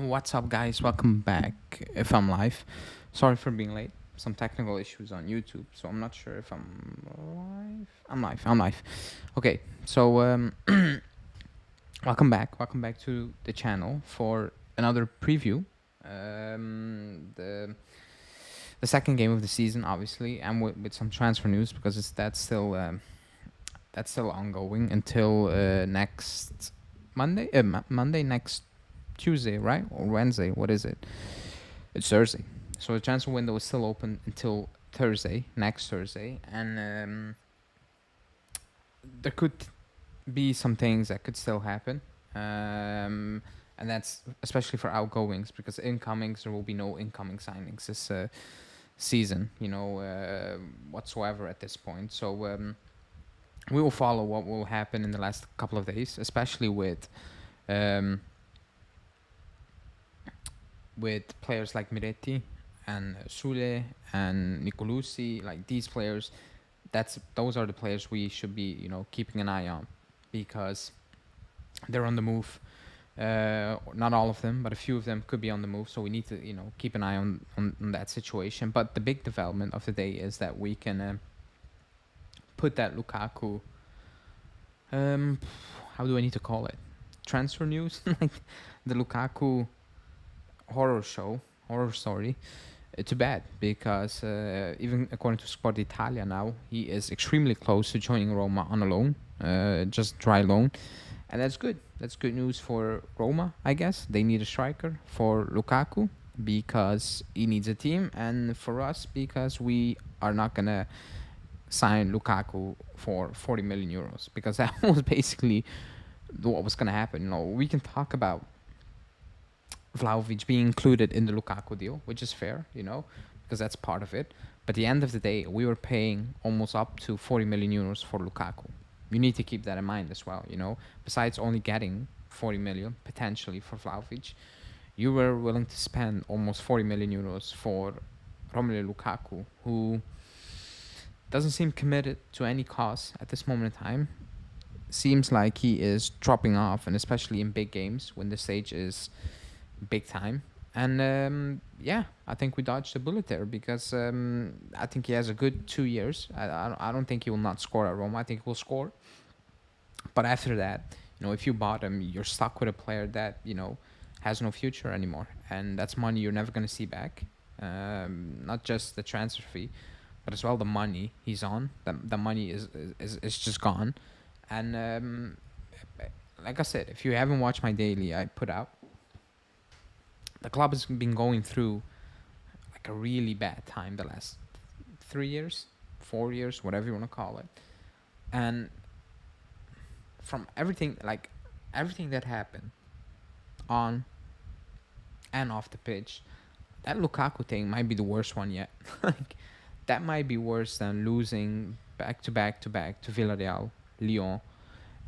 What's up, guys? Welcome back. If I'm live, sorry for being late. Some technical issues on YouTube, so I'm not sure if I'm live. I'm live. I'm live. Okay, so welcome back. Welcome back to the channel for another preview. The second game of the season, obviously, and with some transfer news because that's still ongoing until next Monday. Monday next Tuesday, right? Or Wednesday? What is it? It's Thursday. So the transfer window is still open until Thursday, next Thursday, and there could be some things that could still happen, and that's especially for outgoings because incomings there will be no incoming signings this season, whatsoever at this point. So we will follow what will happen in the last couple of days, especially with players like Medetti and Sule and Nicolucci, like these players. Those are the players we should be, keeping an eye on because they're on the move. Not all of them, but a few of them could be on the move. So we need to, keep an eye on that situation. But the big development of the day is that we can put that Lukaku. How do I need to call it? Transfer news, like the Lukaku horror story, to bed because even according to Sport Italia now, he is extremely close to joining Roma on a loan, just dry loan, and that's good. That's good news for Roma, I guess. They need a striker for Lukaku because he needs a team, and for us because we are not gonna sign Lukaku for 40 million euros because that was basically what was gonna happen. We can talk about Vlahovic being included in the Lukaku deal, which is fair, because that's part of it. But at the end of the day, we were paying almost up to 40 million euros for Lukaku. You need to keep that in mind as well, Besides only getting 40 million, potentially, for Vlahovic, you were willing to spend almost 40 million euros for Romelu Lukaku, who doesn't seem committed to any cause at this moment in time. Seems like he is dropping off, and especially in big games when the stage is big time. And I think we dodged a bullet there because I think he has a good 2 years. I don't think he will not score at Roma. I think he will score, but after that, if you bought him, you're stuck with a player that has no future anymore, and that's money you're never going to see back. Not just the transfer fee, but as well the money he's on. The money is just gone. And like I said, if you haven't watched my daily I put out, the club has been going through like a really bad time the last 3 years, 4 years, whatever you want to call it. And from everything that happened on and off the pitch, that Lukaku thing might be the worst one yet. Like, that might be worse than losing back to Villarreal, Lyon,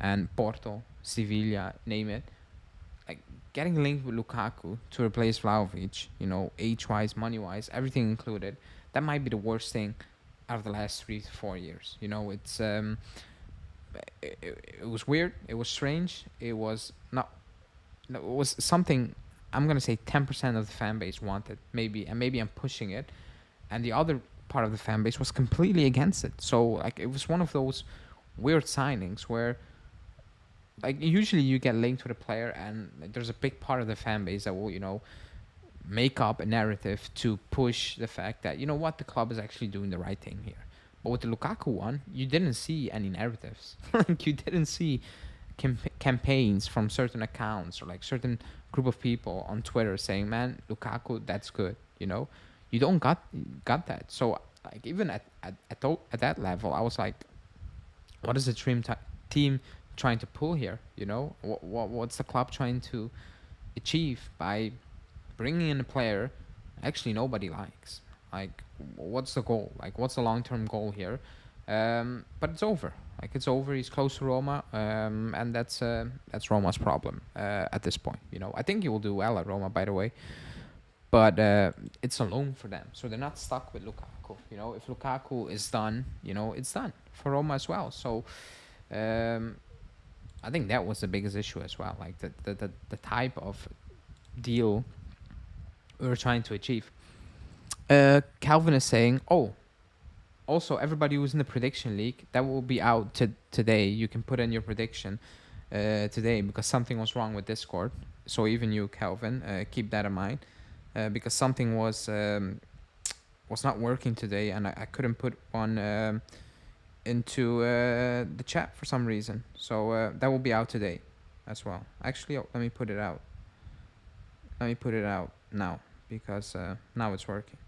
and Porto, Sevilla, name it. Like, getting linked with Lukaku to replace Vlahovic, age-wise, money-wise, everything included, that might be the worst thing out of the last 3 to 4 years. It's it was weird. It was strange. It was not. It was something. I'm gonna say 10% of the fan base wanted, maybe, and maybe I'm pushing it, and the other part of the fan base was completely against it. So like, it was one of those weird signings where, like, usually you get linked with a player and there's a big part of the fan base that will, make up a narrative to push the fact that, the club is actually doing the right thing here. But with the Lukaku one, you didn't see any narratives. Like, you didn't see campaigns from certain accounts or like certain group of people on Twitter saying, man, Lukaku, that's good, You don't got that. So like, even at that level, I was like, what is the team trying to pull here? What's the club trying to achieve by bringing in a player actually nobody likes? Like, what's the goal? Like, what's the long-term goal here? But it's over. Like, it's over. He's close to Roma, and that's Roma's problem at this point. I think he will do well at Roma, by the way. But it's a loan for them, so they're not stuck with Lukaku. If Lukaku is done, it's done for Roma as well. So I think that was the biggest issue as well. Like the type of deal we were trying to achieve. Calvin is saying, oh, also everybody who's in the prediction league, that will be out today. You can put in your prediction today because something was wrong with Discord. So even you, Calvin, keep that in mind because something was not working today, and I couldn't put one into the chat for some reason. So that will be out today as well. Actually, let me put it out. Let me put it out now because now it's working.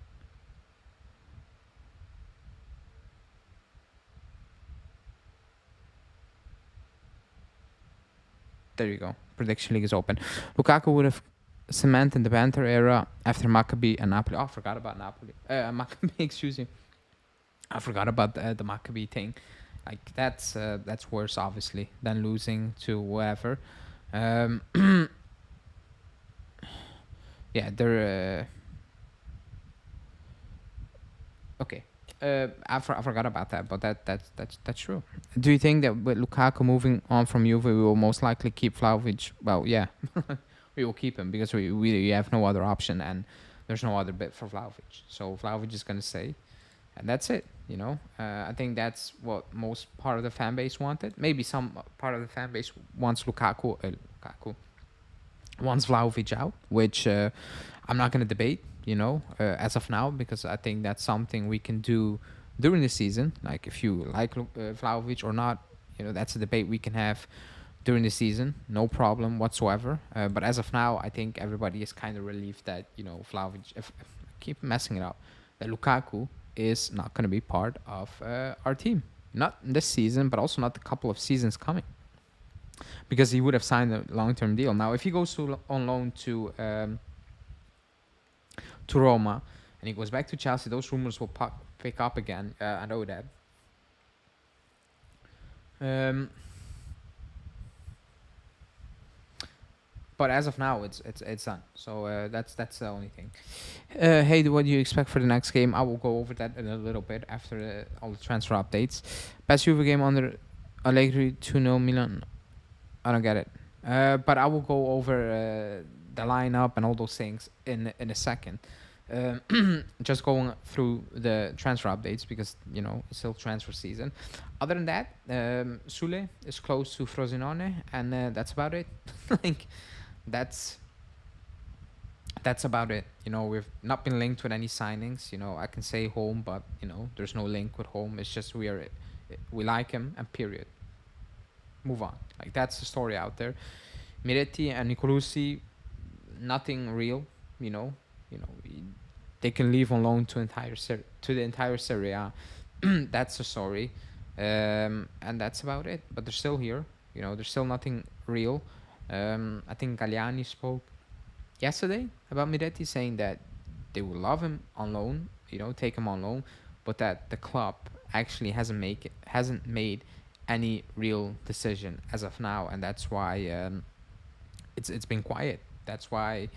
There you go. Prediction league is open. Lukaku would have cemented the banter era after Maccabi and Napoli. Oh, I forgot about Napoli. Maccabi, excuse me. I forgot about the Maccabi thing. Like that's worse, obviously, than losing to whoever. Yeah, they're okay. I forgot about that, but that's true. Do you think that with Lukaku moving on from Juve, we will most likely keep Vlahovic? Well, yeah, we will keep him because we have no other option and there's no other bid for Vlahovic. So Vlahovic is gonna stay, and that's it. You know, I think that's what most part of the fan base wanted. Maybe some part of the fan base wants Lukaku wants Vlahovic out, which I'm not gonna debate. You know, as of now, because I think that's something we can do during the season. Like if you like Vlahovic or not, you know, that's a debate we can have during the season, no problem whatsoever. But as of now, I think everybody is kind of relieved that, you know, Vlahovic, if I keep messing it up, that Lukaku is not going to be part of our team. Not this season, but also not the couple of seasons coming. Because he would have signed a long-term deal. Now, if he goes on loan to Roma and he goes back to Chelsea, those rumors will pick up again. I know that. But as of now, it's done. So that's the only thing. Hey, what do you expect for the next game? I will go over that in a little bit after all the transfer updates. Best Juve game under Allegri, 2-0 Milan. I don't get it. But I will go over the lineup and all those things in a second. Just going through the transfer updates because, you know, it's still transfer season. Other than that, Sule is close to Frosinone, and that's about it. Like, that's about it. You know, we've not been linked with any signings. You know, I can say home, but, you know, there's no link with home. It's just we like him, and period. Move on. Like, that's the story out there. Medetti and Nicolosi, nothing real. You know, they can leave on loan to the entire Serie A. That's the story, and that's about it. But they're still here. You know, there's still nothing real. I think Galliani spoke yesterday about Medetti, saying that they would love him on loan. You know, take him on loan, but that the club actually hasn't made any real decision as of now, and that's why it's been quiet. That's why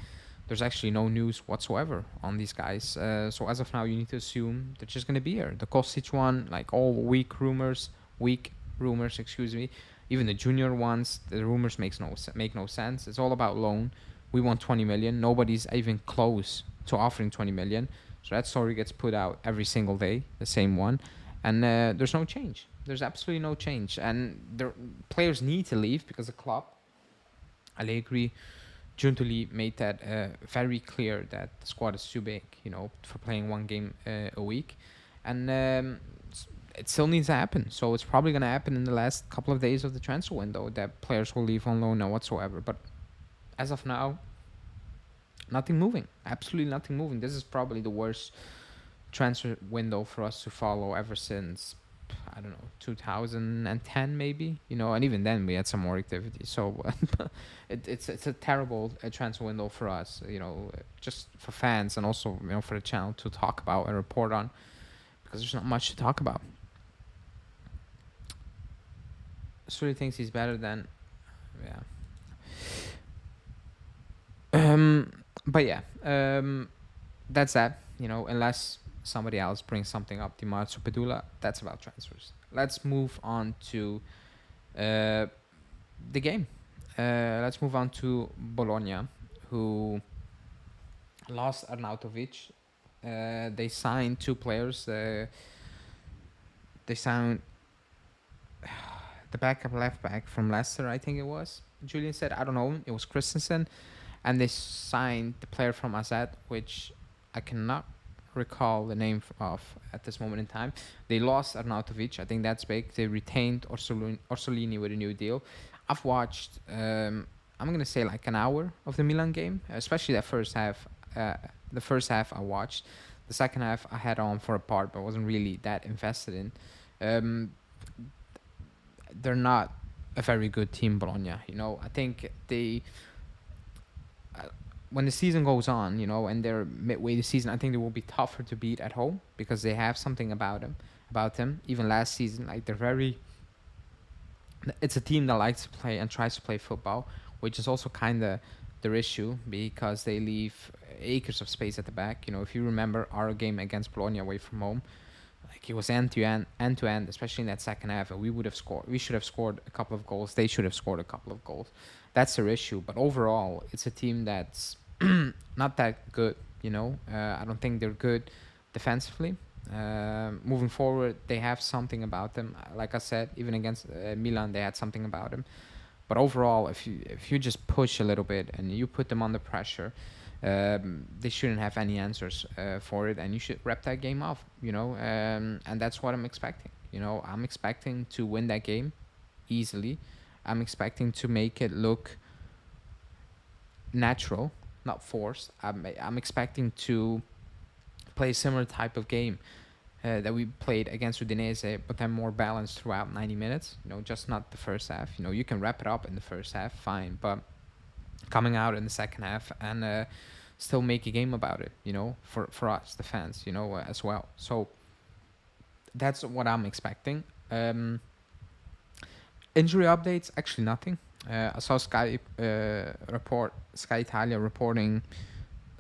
there's actually no news whatsoever on these guys. So as of now, you need to assume they're just gonna be here. The Kostic one, like all weak rumors, excuse me. Even the junior ones, the rumors make no sense. It's all about loan. We want 20 million. Nobody's even close to offering 20 million. So that story gets put out every single day, the same one, and there's no change. There's absolutely no change, and the players need to leave because the club, Allegri, Giuntoli made that very clear that the squad is too big, you know, for playing one game a week, and it still needs to happen. So it's probably going to happen in the last couple of days of the transfer window that players will leave on loan or whatsoever. But as of now, nothing moving. Absolutely nothing moving. This is probably the worst transfer window for us to follow ever since, I don't know, 2010 maybe, you know, and even then we had some more activity. So it's a terrible transfer window for us, you know, just for fans and also, you know, for the channel to talk about and report on, because there's not much to talk about. Suri thinks he's better than, but yeah, that's that, you know, unless somebody else brings something up. Di Marzio, Pedula, that's about transfers. Let's move on to the game. Let's move on to Bologna, who lost Arnautovic. They signed two players. They signed the backup left back from Leicester, I think it was. Julian said, I don't know, it was Christensen. And they signed the player from AZ, which I cannot recall the name of at this moment in time. They lost Arnautovic. I think that's big. They retained Orsolini with a new deal. I've watched, I'm going to say like an hour of the Milan game, especially that first half. The first half I watched. The second half I had on for a part, but wasn't really that invested in. They're not a very good team, Bologna. I think when the season goes on, and they're midway the season, I think they will be tougher to beat at home because they have something about them. Even last season, like it's a team that likes to play and tries to play football, which is also kind of their issue because they leave acres of space at the back. If you remember our game against Bologna away from home, like it was end to end, especially in that second half. And we should have scored a couple of goals. They should have scored a couple of goals. That's their issue. But overall, it's a team that's not that good. I don't think they're good defensively. Moving forward, they have something about them. Like I said, even against Milan, they had something about them. But overall, if you just push a little bit and you put them under pressure, they shouldn't have any answers for it, and you should wrap that game off. And that's what I'm expecting. I'm expecting to win that game easily. I'm expecting to make it look natural, not forced. I'm expecting to play a similar type of game that we played against Udinese, but then more balanced throughout 90 minutes. Just not the first half. You can wrap it up in the first half, fine, but coming out in the second half and still make a game about it. For us, the fans, as well. So that's what I'm expecting. Injury updates, actually nothing. I saw Sky Italia reporting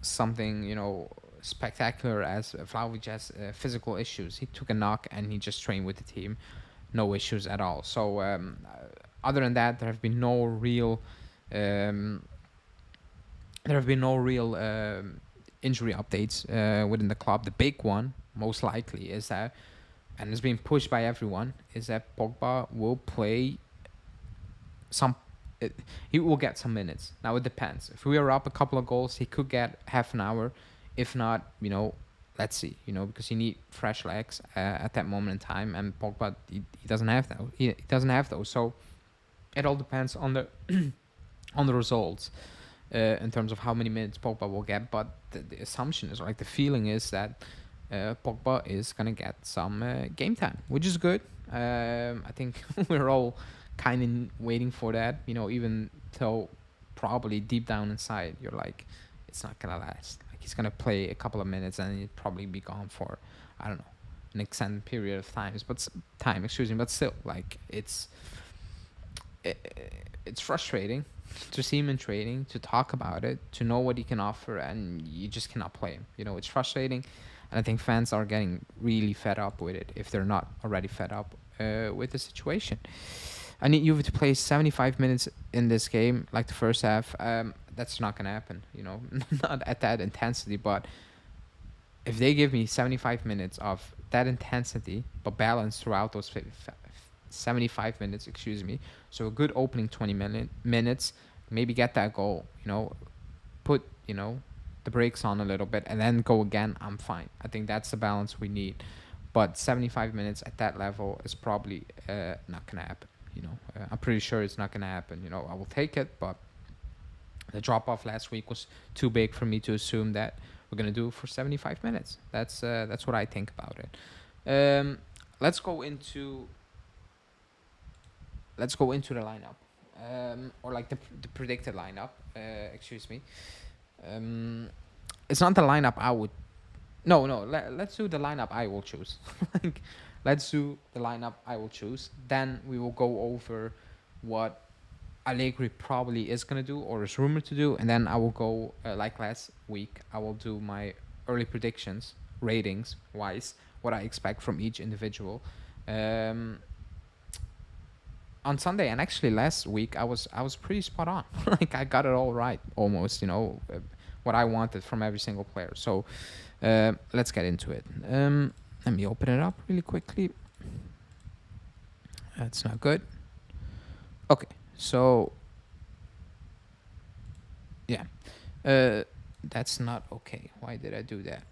something, spectacular as Vlahovic has physical issues. He took a knock and he just trained with the team. No issues at all. So other than that, there have been no real injury updates within the club. The big one, most likely, is that, and it's being pushed by everyone, is that Pogba will play he will get some minutes. Now it depends. If we are up a couple of goals, he could get half an hour. If not, let's see. Because you need fresh legs at that moment in time, and Pogba he doesn't have that. He doesn't have those. So it all depends on the on the results in terms of how many minutes Pogba will get. But the assumption is, like, the feeling is that Pogba is gonna get some game time, which is good. I think we're all kind of waiting for that, even though probably deep down inside you're like, it's not gonna last. Like, he's gonna play a couple of minutes and he'll probably be gone for, I don't know, an extended period of time, but still, like, it's frustrating to see him in training, to talk about it, to know what he can offer, and you just cannot play him. It's frustrating, and I think fans are getting really fed up with it if they're not already fed up with the situation. I need Juve to play 75 minutes in this game, like the first half. That's not going to happen, not at that intensity. But if they give me 75 minutes of that intensity, but balanced throughout those 75 minutes, so a good opening 20 minutes, maybe get that goal, put, the brakes on a little bit and then go again, I'm fine. I think that's the balance we need. But 75 minutes at that level is probably not going to happen. I'm pretty sure it's not going to happen. I will take it, but the drop-off last week was too big for me to assume that we're going to do it for 75 minutes. That's what I think about it. Let's go into the lineup, or like the predicted lineup. It's not the lineup I would. No. Let's do the lineup I will choose. Let's do the lineup I will choose. Then we will go over what Allegri probably is going to do or is rumored to do. And then I will go, like last week, I will do my early predictions, ratings-wise, what I expect from each individual. On Sunday, and actually last week, I was pretty spot on. Like, I got it all right, almost, what I wanted from every single player. So let's get into it. Let me open it up really quickly. That's not good. Okay, so yeah, that's not okay. Why did I do that?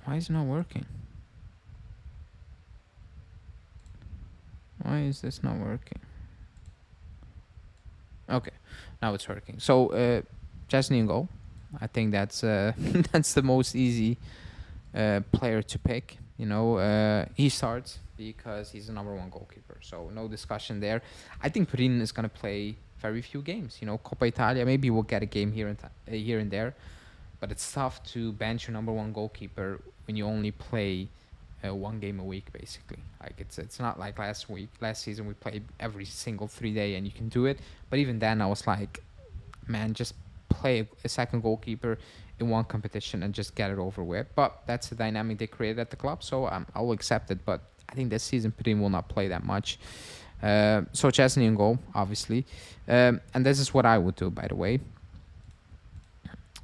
Why is it not working? Why is this not working? Okay, now it's working. So Chesney in goal. I think that's that's the most easy player to pick. He starts because he's the number one goalkeeper. So no discussion there. I think Perin is gonna play very few games. Coppa Italia, maybe we'll get a game here and there, but it's tough to bench your number one goalkeeper when you only play one game a week, basically. Like it's not like last season we played every single 3 day and you can do it. But even then, I was like, man, just play a second goalkeeper in one competition and just get it over with. But that's the dynamic they created at the club, so I will accept it. But I think this season Perin will not play that much. So Chesney in goal, obviously, and this is what I would do, by the way.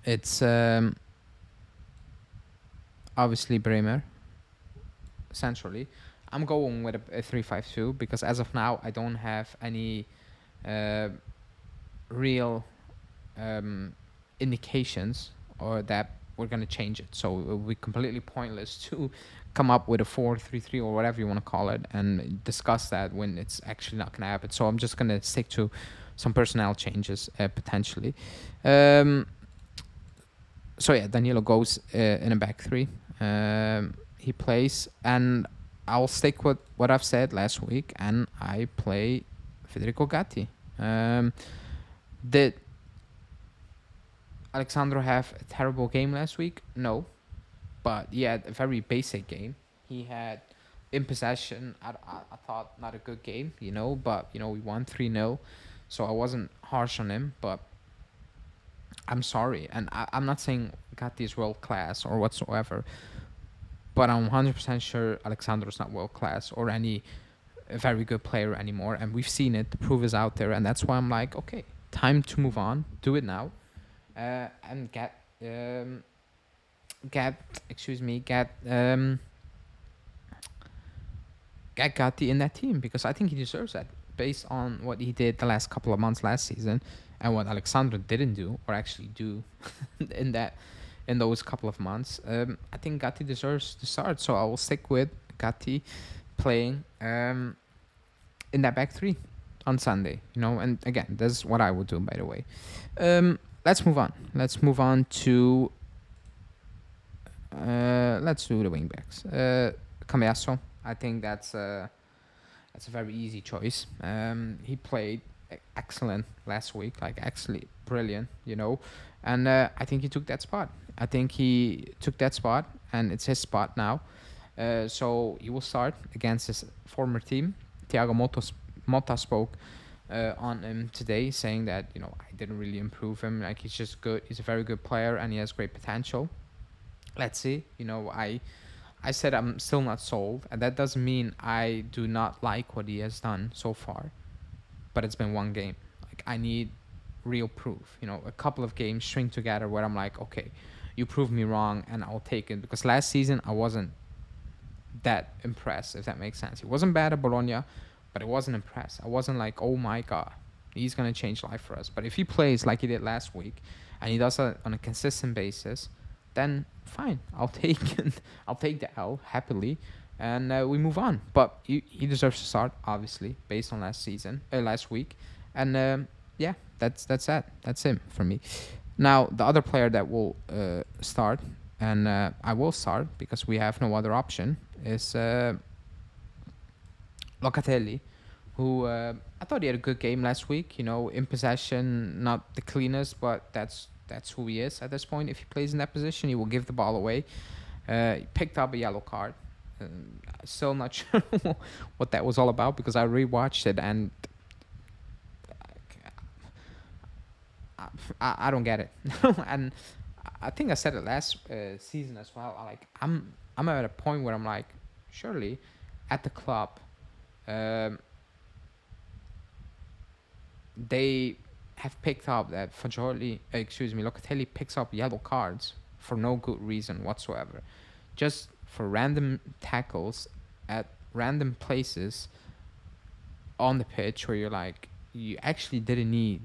It's obviously Bremer centrally. I'm going with a 3-5-2 because as of now I don't have any real indications or that we're going to change it. So it would be completely pointless to come up with a 4-3-3 or whatever you want to call it and discuss that when it's actually not going to happen. So I'm just going to stick to some personnel changes potentially. So yeah, Danilo goes in a back three. He plays, and I'll stick with what I've said last week, and I play Federico Gatti. Did Alexandro have a terrible game last week? No, but he had a very basic game. He had in possession. I thought not a good game, but we won 3-0, so I wasn't harsh on him. But I'm sorry, and I'm not saying Gatti is world class or whatsoever, but I'm 100% sure Alexandro's not world class or any very good player anymore, and we've seen it. The proof is out there, and that's why I'm like, okay, time to move on. Do it now, and get Gatti in that team, because I think he deserves that based on what he did the last couple of months last season and what Alexandro didn't do or actually do in those couple of months. I think Gatti deserves to start, so I will stick with Gatti playing in that back three on Sunday. And again, that's what I would do, by the way. Let's move on. Let's move on to let's do the wing backs. Cambiasso. I think that's a very easy choice. He played excellent last week, like actually brilliant, and I think he took that spot. And it's his spot now. So he will start against his former team. Thiago Motta spoke on him today, saying that I didn't really improve him. Like, he's just good. He's a very good player, and he has great potential. Let's see. I said I'm still not sold, and that doesn't mean I do not like what he has done so far. But it's been one game. Like, I need real proof. A couple of games string together where I'm like, okay, you proved me wrong, and I'll take it. Because last season I wasn't that impressed, if that makes sense. He wasn't bad at Bologna, but I wasn't impressed. I wasn't like, oh my god, he's gonna change life for us. But if he plays like he did last week, and he does it on a consistent basis, then fine, I'll take the L happily, and we move on. But he deserves to start, obviously, based on last week, and yeah, that's that. That's him for me. Now the other player that will start, and I will start because we have no other option, is Locatelli, who I thought he had a good game last week. In possession, not the cleanest, but that's who he is at this point. If he plays in that position, he will give the ball away. He picked up a yellow card. Still not sure what that was all about, because I rewatched it and I don't get it. And I think I said it last season as well. I'm at a point where I'm like, surely at the club um, they have picked up that Locatelli picks up yellow cards for no good reason whatsoever, just for random tackles at random places on the pitch where you're like, you actually didn't need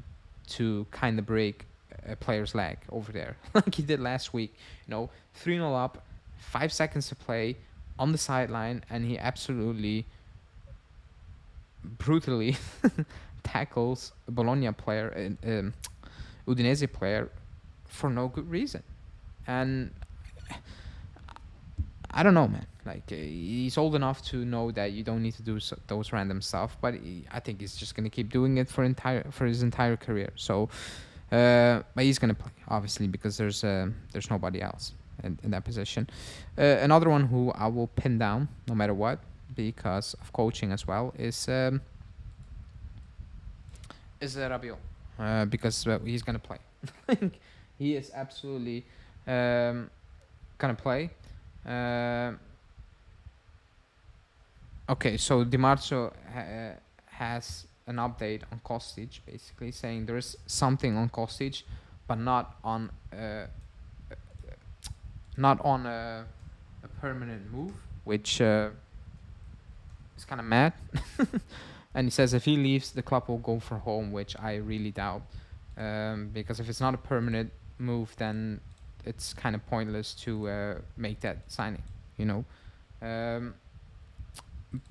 to kind of break a player's leg over there like he did last week. 3-0 up, 5 seconds to play on the sideline, and he absolutely brutally tackles a Bologna player, Udinese player, for no good reason. And I don't know, man. Like he's old enough to know that you don't need to do those random stuff, but I think he's just gonna keep doing it for his entire career. So, but he's gonna play obviously because there's nobody else in that position. Another one who I will pin down no matter what because of coaching as well is Rbio, because he's gonna play. He is absolutely gonna play. Okay, so Di Marzio has an update on Kostic, basically saying there is something on Kostic, but not on a permanent move, which is kind of mad. And he says if he leaves, the club will go for home, which I really doubt, because if it's not a permanent move, then it's kind of pointless to make that signing, you know.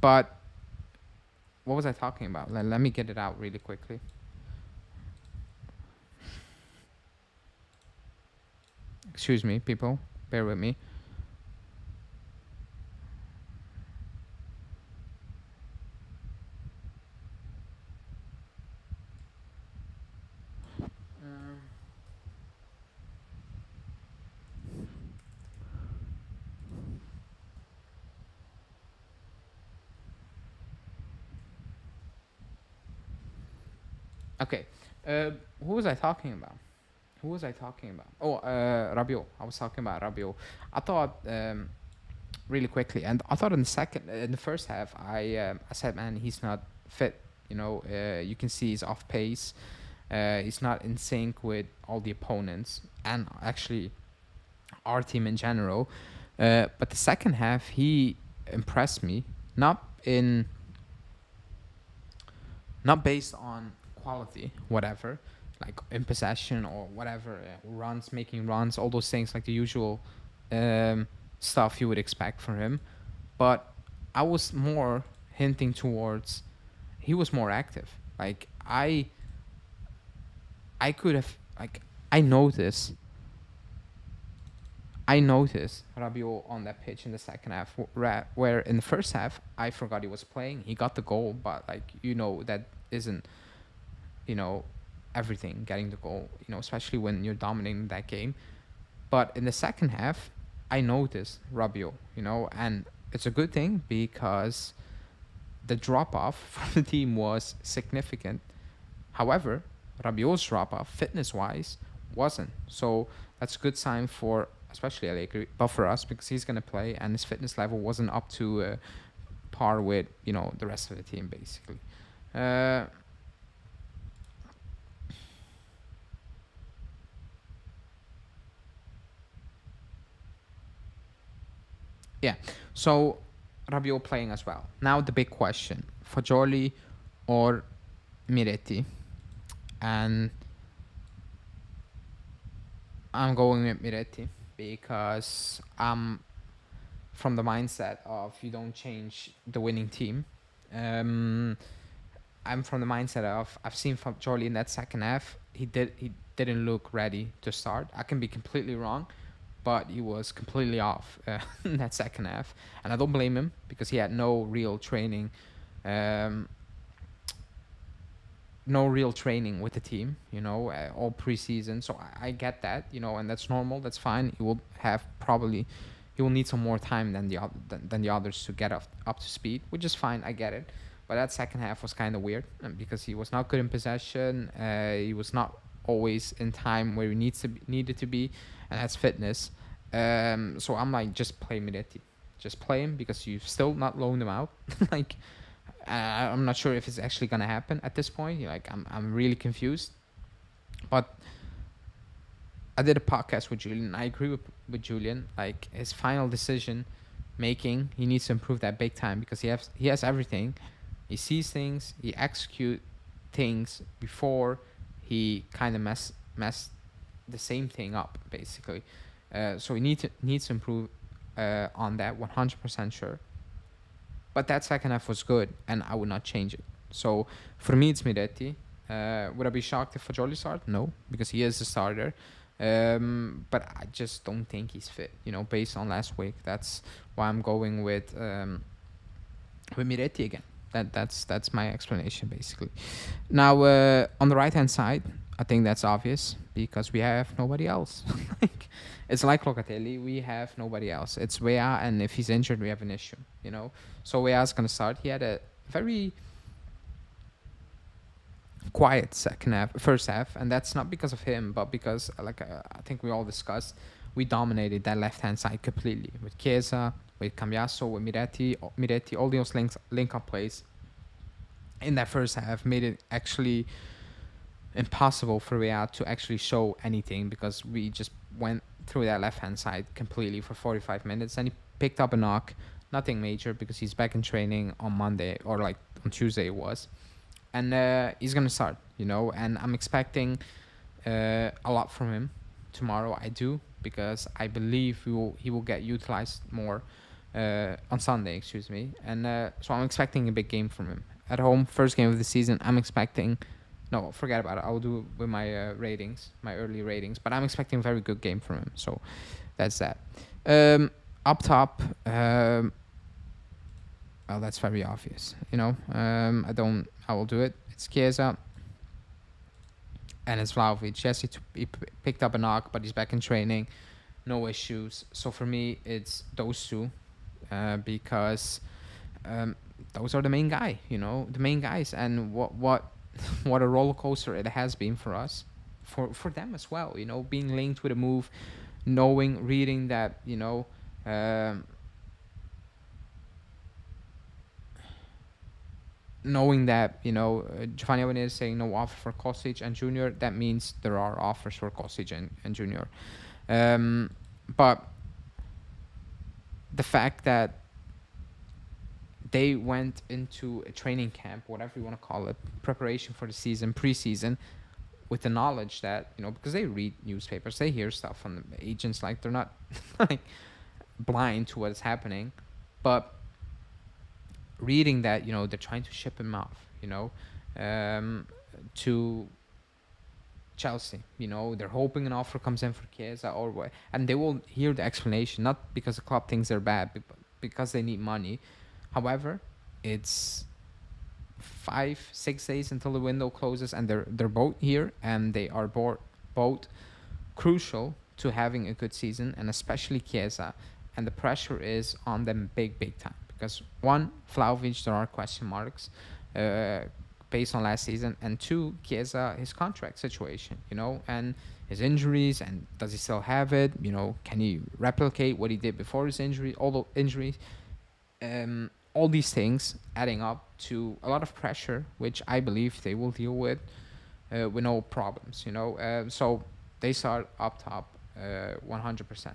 But what was I talking about? Let me get it out really quickly. Excuse me, people. Bear with me. Okay. Who was I talking about? Who was I talking about? Oh, Rbio. I was talking about Rbio. I thought really quickly, and I thought in the first half, I said, man, he's not fit. You know, you can see he's off pace. He's not in sync with all the opponents, and actually our team in general. But the second half, he impressed me. Not based on quality, whatever, like in possession or whatever, runs, making runs, all those things, like the usual stuff you would expect from him. But I was more hinting towards he was more active. Like I could have like I noticed Rabiot on that pitch in the second half, where in the first half I forgot he was playing. He got the goal, but that isn't everything. Getting the goal, especially when you're dominating that game. But in the second half, I noticed Rabiot, and it's a good thing because the drop off from the team was significant. However, Rabiot's drop off, fitness wise, wasn't. So that's a good sign for especially Allegri, but for us because he's gonna play and his fitness level wasn't up to par with the rest of the team basically. Yeah, so Rabiot playing as well. Now the big question: Fagioli or Medetti? And I'm going with Medetti because I'm from the mindset of you don't change the winning team. I'm from the mindset of I've seen Fagioli in that second half. He didn't look ready to start. I can be completely wrong, but he was completely off in that second half, and I don't blame him because he had no real training. No real training with the team, all preseason. So I get that, and that's normal. That's fine. He will need some more time than the others to get up to speed, which is fine. I get it. But that second half was kind of weird because he was not good in possession. He was not always in time where he needed to be, and that's fitness. So I'm like, just play Medetti. Just play him because you've still not loaned him out. Like, I'm not sure if it's actually gonna happen at this point. Like I'm really confused. But I did a podcast with Julian. I agree with Julian. Like his final decision making, he needs to improve that big time because he has everything. He sees things, he execute things before he kind of mess the same thing up basically. So he needs to improve on that 100% sure. But that second half was good, and I would not change it. So for me, it's Medetti. Would I be shocked if Fajoli started? No, because he is the starter. But I just don't think he's fit. Based on last week, that's why I'm going with Miretti again. That's my explanation basically. Now on the right hand side, I think that's obvious because we have nobody else. Like, it's like Locatelli, we have nobody else. It's Wea, and if he's injured, we have an issue. So Wea's gonna start. He had a very quiet first half, and that's not because of him, but because I think we all discussed, we dominated that left hand side completely with Chiesa, with Cambiaso, with Miretti, all those link up plays in that first half made it actually impossible for Real to actually show anything because we just went through that left hand side completely for 45 minutes, and he picked up a knock, nothing major because he's back in training on Monday or like on Tuesday it was. And he's gonna start, and I'm expecting a lot from him tomorrow. I do, because I believe he will get utilized more on Sunday, excuse me. And so I'm expecting a big game from him at home. First game of the season. I'm expecting. No, forget about it. I'll do it with my ratings, my early ratings. But I'm expecting a very good game from him. So that's that. Up top. Well, that's very obvious. I will do it. It's Chiesa. And it's Vlahovic. Yes, he picked up a knock, but he's back in training. No issues. So for me, it's those two. Because those are the main guys. And what a roller coaster it has been for us. For them as well. Being linked with a move. Reading that, knowing that Giovanni Abonnet is saying no offer for Kostic and Junior, that means there are offers for Kostic and Junior. But the fact that they went into a training camp, whatever you want to call it, preparation for the season, preseason, with the knowledge that because they read newspapers, they hear stuff from the agents, like they're not like blind to what's happening, but reading that they're trying to ship him off to Chelsea. They're hoping an offer comes in for Chiesa or what, and they will hear the explanation, not because the club thinks they're bad, but because they need money. However, it's 5-6 days until the window closes, and they're both here, and they are both crucial to having a good season, and especially Chiesa, and the pressure is on them big time. Because one, Vlahovic, there are question marks based on last season, and two, Chiesa, his contract situation, and his injuries, and does he still have it? Can he replicate what he did before his injury? All the injuries, all these things adding up to a lot of pressure, which I believe they will deal with no problems. So they start up top 100%.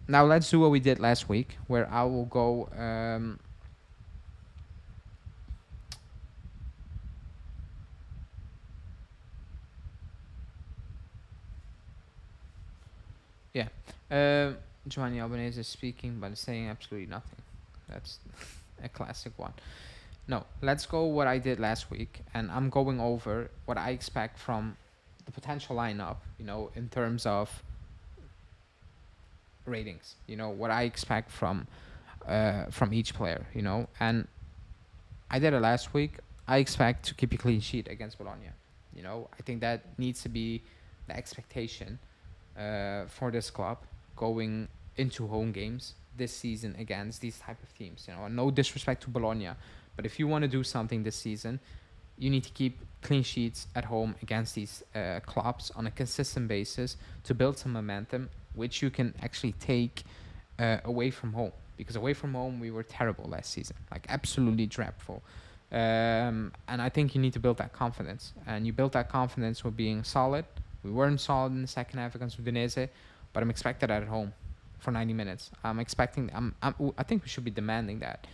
Now let's do what we did last week, where I will go. Giovanni Albanese is speaking, but saying absolutely nothing. That's a classic one. No, let's go what I did last week, and I'm going over what I expect from the potential lineup, in terms of ratings, what I expect from each player, and I did it last week. I expect to keep a clean sheet against Bologna. I think that needs to be the expectation for this club going into home games this season against these type of teams. No disrespect to Bologna, but if you want to do something this season, you need to keep clean sheets at home against these clubs on a consistent basis to build some momentum, which you can actually take away from home. because away from home we were terrible last season, like absolutely dreadful. And I think you need to build that confidence, and you build that confidence with being solid. We weren't solid in the second half against Udinese, but I'm expected at home for 90 minutes. I'm expecting. I think we should be demanding that.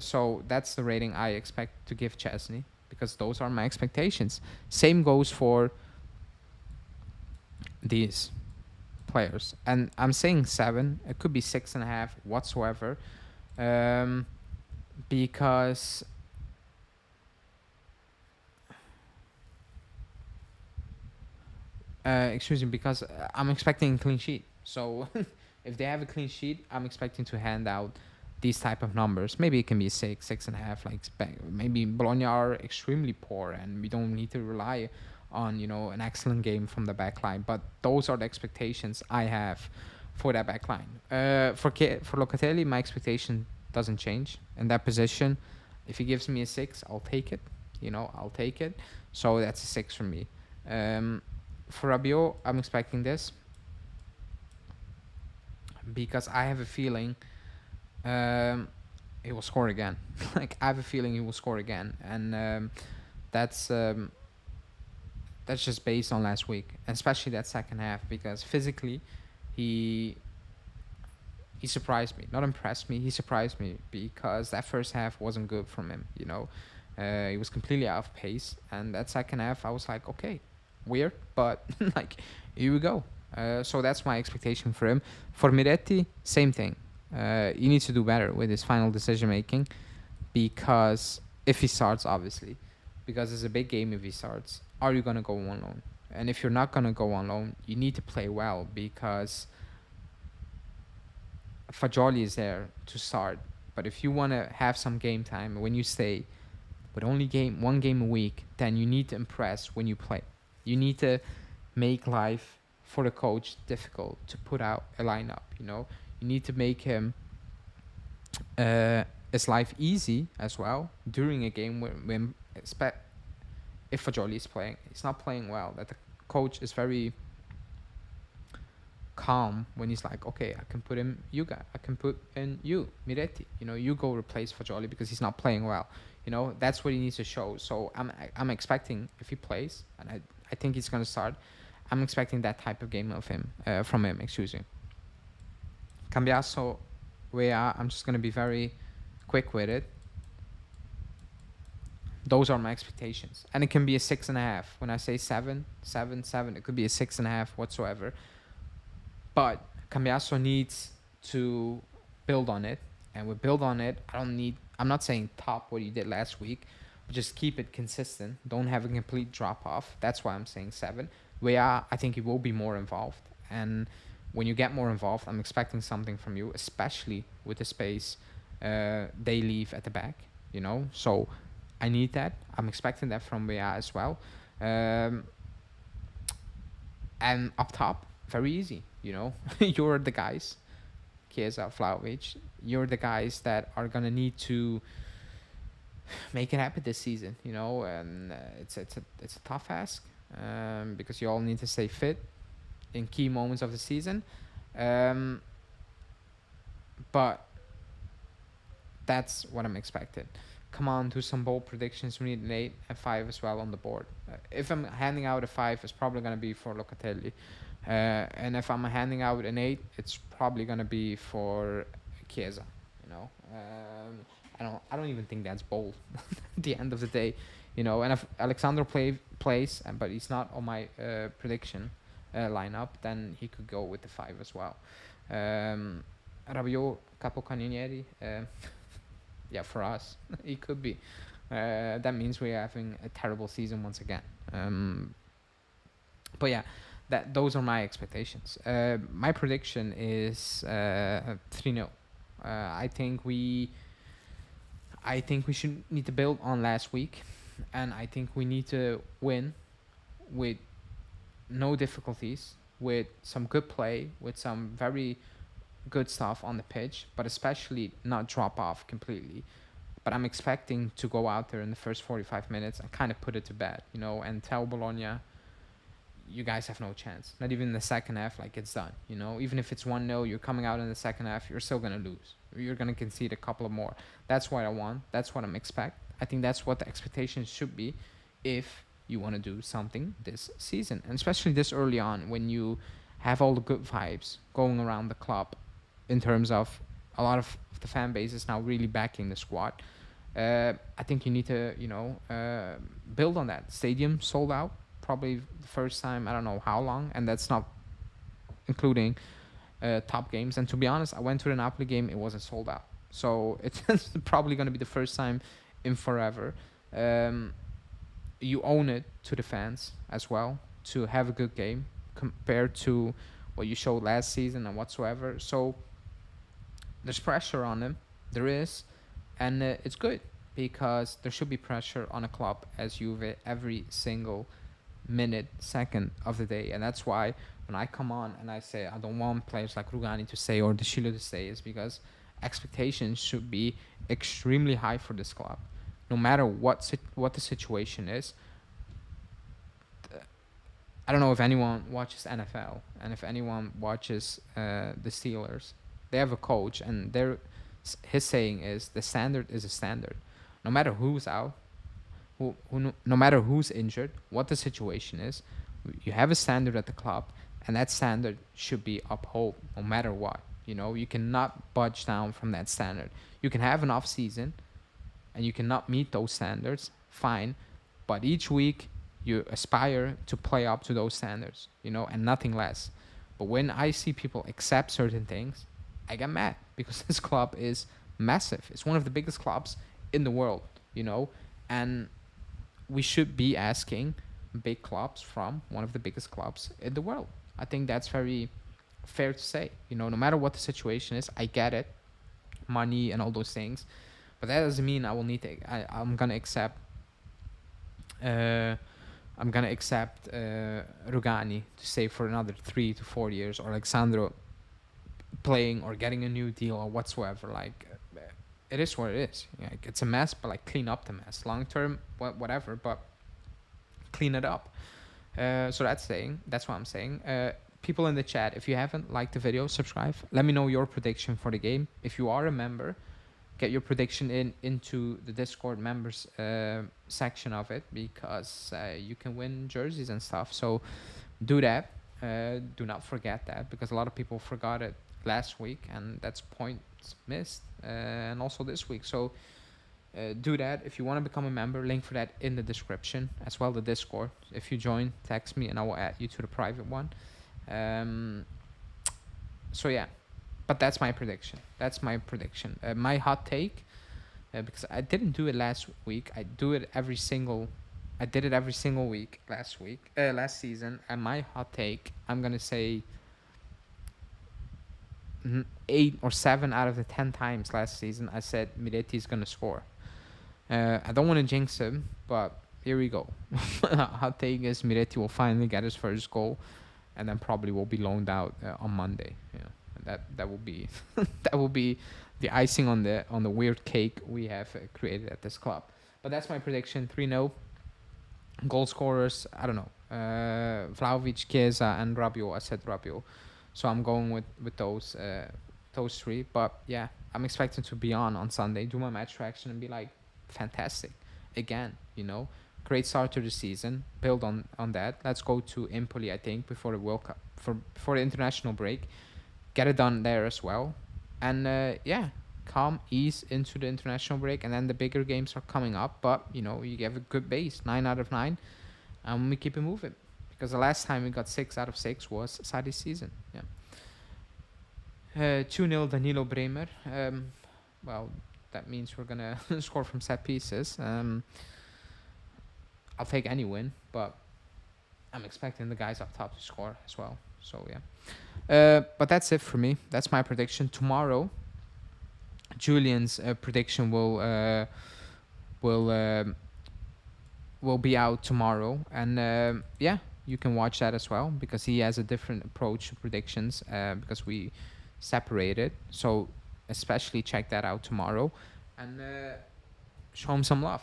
So that's the rating I expect to give Chesney, because those are my expectations. Same goes for these players, and I'm saying 7. It could be 6.5 whatsoever, because excuse me, because I'm expecting a clean sheet. So if they have a clean sheet, I'm expecting to hand out these type of numbers. Maybe it can be a 6.5. Like maybe Bologna are extremely poor, and we don't need to rely on an excellent game from the back line. But those are the expectations I have for that back line. For Locatelli, my expectation doesn't change in that position. If he gives me a 6, I'll take it. I'll take it. So that's a 6 for me. For Rbio, I'm expecting this, because I have a feeling he will score again. Like, I have a feeling he will score again, and that's just based on last week, especially that second half, because physically he surprised me, not impressed me. He surprised me, because that first half wasn't good from him. He was completely out of pace, and that second half I was like, okay, weird, but like, here we go. So that's my expectation for him. For Medetti, same thing. He needs to do better with his final decision making, because if he starts, obviously, because it's a big game. If he starts, are you gonna go on loan? And if you're not gonna go on loan, you need to play well, because Fagioli is there to start. But if you want to have some game time, when you stay with only one game a week, then you need to impress when you play. You need to make life for the coach difficult to put out a lineup. You need to make him his life easy as well during a game when if Fagioli is playing, he's not playing well. That the coach is very calm when he's like, okay, I can put in I can put in Miretti. You go replace Fagioli because he's not playing well. That's what he needs to show. So I'm expecting, if he plays, and I think he's gonna start, I'm expecting that type of game of him from him. Excuse me. Cambiaso, I'm just gonna be very quick with it. Those are my expectations, and it can be a 6.5. When I say 7, it could be a 6.5 whatsoever. But Cambiaso needs to build on it, and with build on it, I'm not saying top what you did last week, but just keep it consistent. Don't have a complete drop off. That's why I'm saying 7. I think he will be more involved, and when you get more involved, I'm expecting something from you, especially with the space they leave at the back. So I need that. I'm expecting that from Rbio as well. And up top, very easy. You're the guys, Chiesa, Vlahovic. You're the guys that are gonna need to make it happen this season. And it's a tough ask, because you all need to stay fit in key moments of the season. But that's what I'm expecting. Come on, do some bold predictions. We need an 8 and 5 as well on the board. If I'm handing out a 5, it's probably going to be for Locatelli. And if I'm handing out an 8, it's probably going to be for Chiesa. I don't even think that's bold at the end of the day. And if Alexandro plays, but he's not on my prediction lineup, then he could go with the 5 as well. Rbio, Capocannonieri, yeah, for us, he could be. That means we're having a terrible season once again. But yeah, those are my expectations. My prediction is 3-0. I think we should need to build on last week, and I think we need to win with no difficulties, with some good play, with some very good stuff on the pitch, but especially not drop off completely. But I'm expecting to go out there in the first 45 minutes and kind of put it to bed, and tell Bologna, you guys have no chance. Not even in the second half, like it's done. You know, even if it's 1-0, you're coming out in the second half, you're still gonna lose. You're gonna concede a couple of more. That's what I want. That's what I'm expect. I think that's what the expectations should be, if you want to do something this season, and especially this early on when you have all the good vibes going around the club, in terms of a lot of the fan base is now really backing the squad. I think you need to, build on that. Stadium sold out, probably the first time I don't know how long, and that's not including top games. And to be honest, I went to the Napoli game; it wasn't sold out, so it's probably going to be the first time in forever. You own it to the fans as well to have a good game compared to what you showed last season and whatsoever. So there's pressure on them. There is, and it's good because there should be pressure on a club as Juve every single minute, second of the day. And that's why when I come on and I say I don't want players like Rugani to stay or De Chilo to stay, is because expectations should be extremely high for this club. No matter what the situation is. I don't know if anyone watches NFL and if anyone watches the Steelers. They have a coach, and his saying is the standard is a standard. No matter who's out, no matter who's injured, what the situation is, you have a standard at the club, and that standard should be upheld no matter what. You know, you cannot budge down from that standard. You can have an off season, and you cannot meet those standards, fine, but each week you aspire to play up to those standards, and nothing less. But when I see people accept certain things, I get mad because this club is massive. It's one of the biggest clubs in the world, and we should be asking big clubs from one of the biggest clubs in the world. I think that's very fair to say. No matter what the situation is, I get it, money and all those things, but that doesn't mean I will need to. I'm gonna accept. I'm gonna accept Rugani to stay for another 3 to 4 years, or Alexandro playing or getting a new deal or whatsoever. Like, it is what it is. Like, it's a mess, but like clean up the mess. Long term, whatever, but clean it up. So that's what I'm saying. People in the chat, if you haven't liked the video, subscribe. Let me know your prediction for the game. If you are a member, get your prediction into the Discord members section of it, because you can win jerseys and stuff. So do that. Do not forget that, because a lot of people forgot it last week, and that's points missed, and also this week. So do that. If you want to become a member, link for that in the description, as well the Discord. If you join, text me and I will add you to the private one. So yeah, but that's my prediction. My hot take, because I didn't do it last week. I did it every single week last season. And my hot take, I'm gonna say 8 or 7 out of the 10 times last season, I said Medetti is gonna score. I don't want to jinx him, but here we go. Hot take is Medetti will finally get his first goal, and then probably will be loaned out on Monday. That will be that will be the icing on the weird cake we have created at this club. But that's my prediction: 3-0. Goal scorers, I don't know. Vlahovic, Chiesa, and Rbio. I said Rbio, so I'm going with those 3. But yeah, I'm expecting to be on Sunday, do my match reaction, and be like, fantastic again. Great start to the season. Build on that. Let's go to Empoli, I think, before the World Cup, before the international break. Get it done there as well, and calm ease into the international break, and then the bigger games are coming up. But you have a good base, 9 out of 9, and we keep it moving, because the last time we got 6 out of 6 was Sadi's season. 2-0 Danilo Bremer. Well, that means we're gonna score from set pieces. I'll take any win, but I'm expecting the guys up top to score as well. So yeah, but that's it for me. That's my prediction. Tomorrow, Julian's prediction will be out tomorrow, and you can watch that as well, because he has a different approach to predictions, because we separated. So especially check that out tomorrow, and show him some love.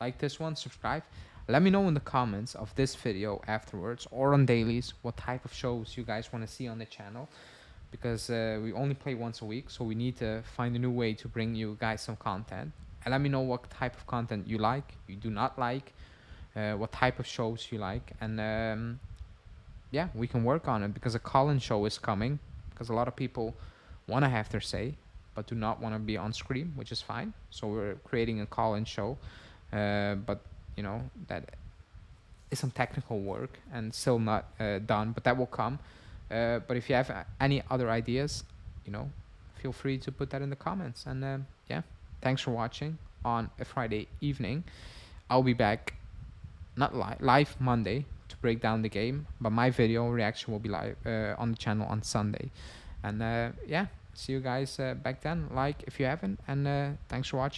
Like this one, subscribe. Let me know in the comments of this video afterwards or on dailies what type of shows you guys want to see on the channel, because we only play once a week, so we need to find a new way to bring you guys some content. And let me know what type of content you like, you do not like, what type of shows you like, and yeah, we can work on it, because a call-in show is coming, because a lot of people want to have their say but do not want to be on screen, which is fine. So we're creating a call-in show, but you know, that is some technical work and still not done, but that will come. But if you have any other ideas, you know, feel free to put that in the comments. And yeah, thanks for watching on a Friday evening. I'll be back, not live Monday, to break down the game, but my video reaction will be live on the channel on Sunday. And yeah, see you guys back then, like if you haven't, and thanks for watching.